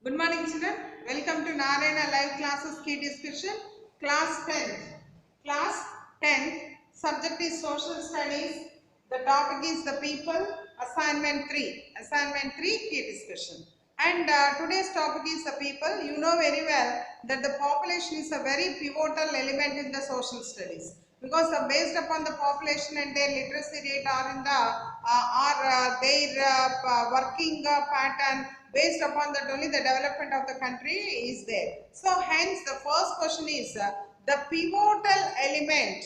Good morning children. Welcome to Narayana live classes key discussion. Class 10th. Class 10th. Subject is social studies. The topic is the people. Assignment 3. Assignment 3 key discussion. And today's topic is the people. You know very well that the population is a very pivotal element in the social studies because based upon the population and their literacy rate are in the their working pattern, based upon that only the development of the country is there. So hence the first question is the pivotal element.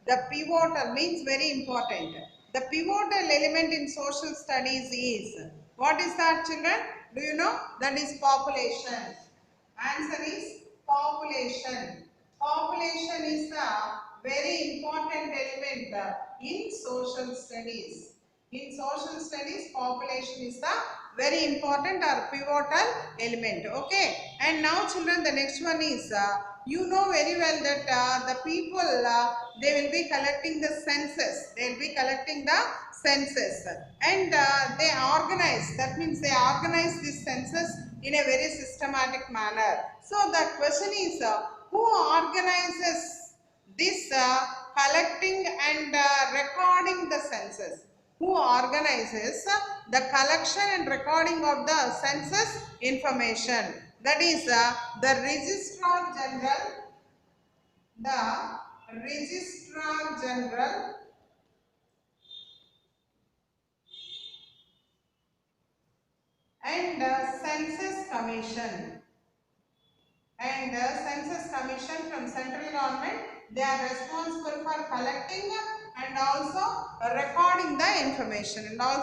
The pivotal means very important. The pivotal element in social studies is, what is that children? Do you know? That is population. Answer is population. Population is a very important element in social studies. In social studies, population is the very important or pivotal element. Okay. And now children, the next one is, you know very well that the people, they will be collecting the census. They will be collecting the census. And they organize. That means they organize this census in a very systematic manner. So the question is, who organizes this collecting and recording the census? Who organizes the collection and recording of the census information? That is the Registrar General, the Registrar General and Census Commission. And Census Commission from central government, they are responsible for collecting and also recording the information Now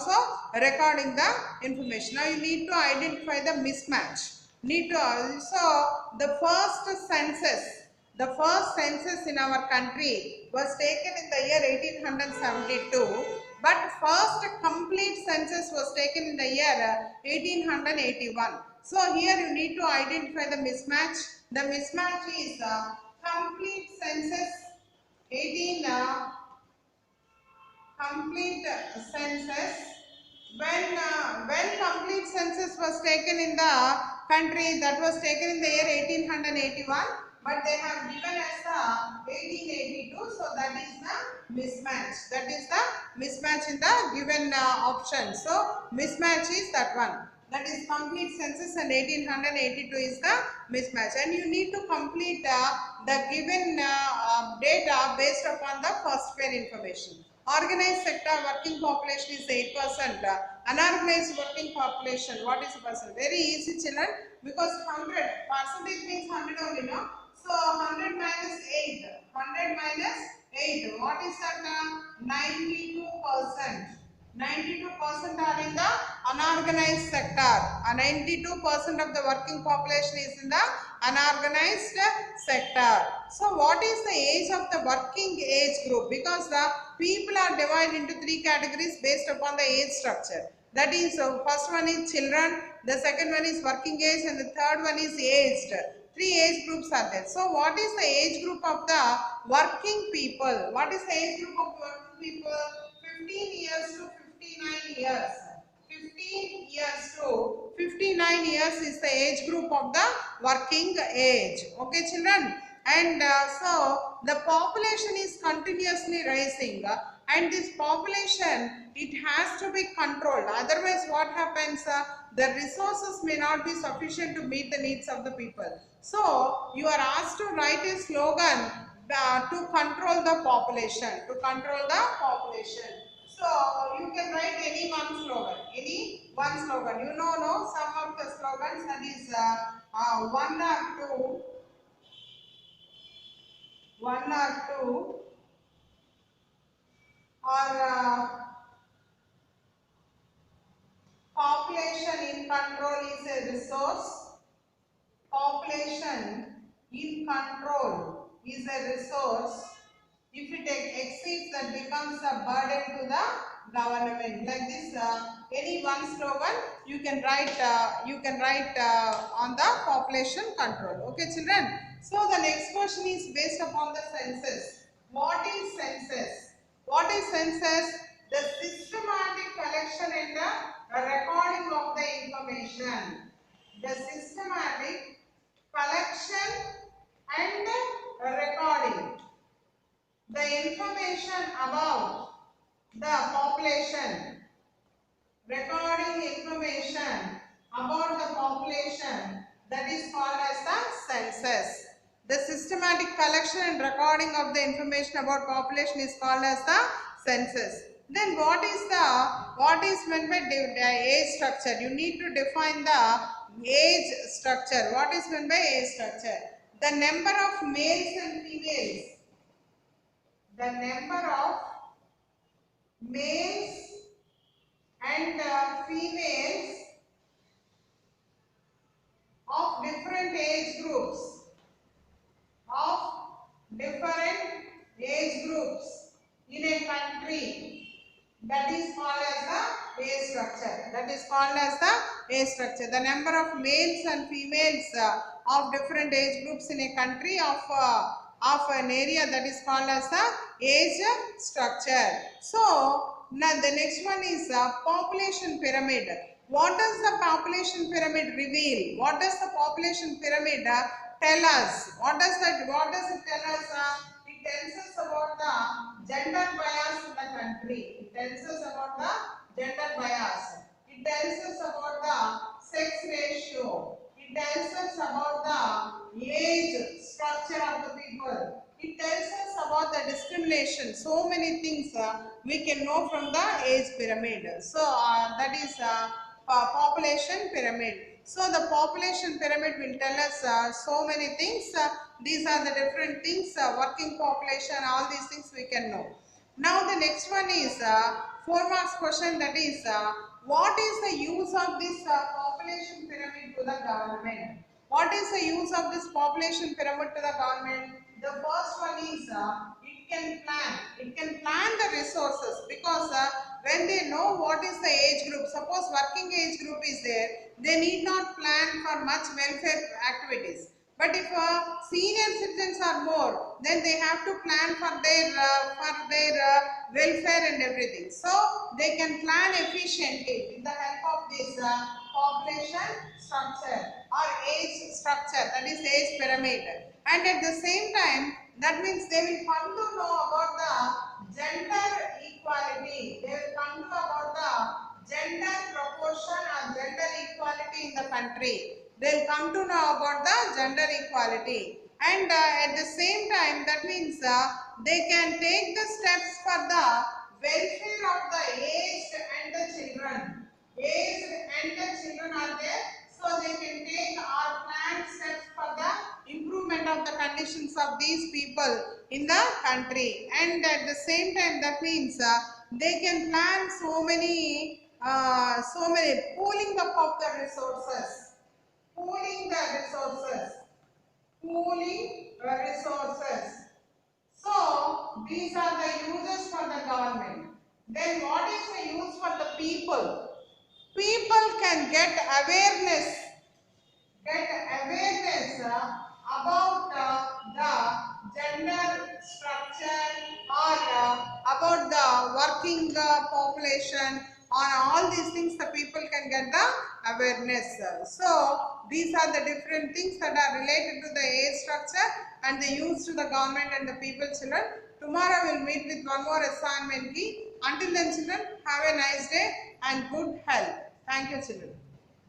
you need to identify the mismatch. Need to also the first census in our country was taken in the year 1872, but first complete census was taken in the year 1881. So here you need to identify the mismatch. The mismatch is complete census 18 complete census. When complete census was taken in the country, that was taken in the year 1881, but they have given us 1882, so that is the mismatch. That is the mismatch in the given option. So mismatch is that one. That is complete census and 1882 is the mismatch, and you need to complete the given data based upon the first pair information. Organized sector working population is 8%. Unorganized working population, what is the percent? Very easy children, because 100 percentage means 100 only, no? So 100 minus 8. 100 minus 8. What is that? 92%. 92% are in the unorganized sector. 92% of the working population is in the unorganized sector. So what is the age of the working age group? Because the people are divided into three categories based upon the age structure. That is, first one is children, the second one is working age, and the third one is aged. Three age groups are there. So what is the age group of the working people? What is the age group of working people? 15 years to 59 years. 15 years to 59 years is the age group of the working age. Okay children? And so the population is continuously rising, and this population, it has to be controlled. Otherwise what happens, the resources may not be sufficient to meet the needs of the people. So you are asked to write a slogan to control the population, so you can write any one slogan, you know, no, some of the slogans, that is one or two, or population in control is a resource. Population in control is a resource. If it exceeds, that becomes a burden to the government. Like this, any one slogan you can write. On the population control. Okay, children. So the next question is based upon the census. What is census? What is census? The systematic collection and the recording of the information. the systematic collection and recording the information about the population, recording information about the population, that is called as the census. The systematic collection and recording of the information about population is called as the census. Then what is meant by age structure? You need to define the age structure. What is meant by age structure? The number of males and females. The number of males and females of different age groups, in a country, that is called as the age structure. That is called as the age structure. The number of males and females of different age groups in a country of an area, that is called as the age structure. So now the next one is population pyramid. What does the population pyramid reveal? What does the population pyramid tell us? What does it tell us? It tells us about the gender bias in the country. It tells us about the gender bias. It tells us about the sex ratio. It tells us about the age structure of the people. It tells us about the discrimination. So many things we can know from the age pyramid. So that is population pyramid. So the population pyramid will tell us so many things. These are the different things, working population, all these things we can know. Now the next one is 4 marks question, that is what is the use of this population pyramid to the government? What is the use of this population pyramid to the government? The first one is it can plan the resources, because when they know what is the age group, suppose working age group is there, they need not plan for much welfare activities. But if senior citizens are more, then they have to plan for their welfare and everything. So they can plan efficiently with the help of this population structure or age structure, that is age pyramid. And at the same time, that means they will come to know about the gender equality. They will come to about the gender proportion or gender equality in the country. They will come to know about the gender equality. And at the same time, that means they can take the steps for the welfare of the aged and the children. Aged and the children are there, so they can take or plan steps for the improvement of the conditions of these people in the country. And at the same time, that means they can plan so many pooling up of the resources. Pooling the resources. So these are the uses for the government. Then what is the use for the people? People can get awareness about the gender structure or about the working population. On all these things, the people can get the awareness. So these are the different things that are related to the age structure and the use to the government and the people, children. Tomorrow we will meet with one more assignment key. Until then, children, have a nice day and good health. Thank you, children.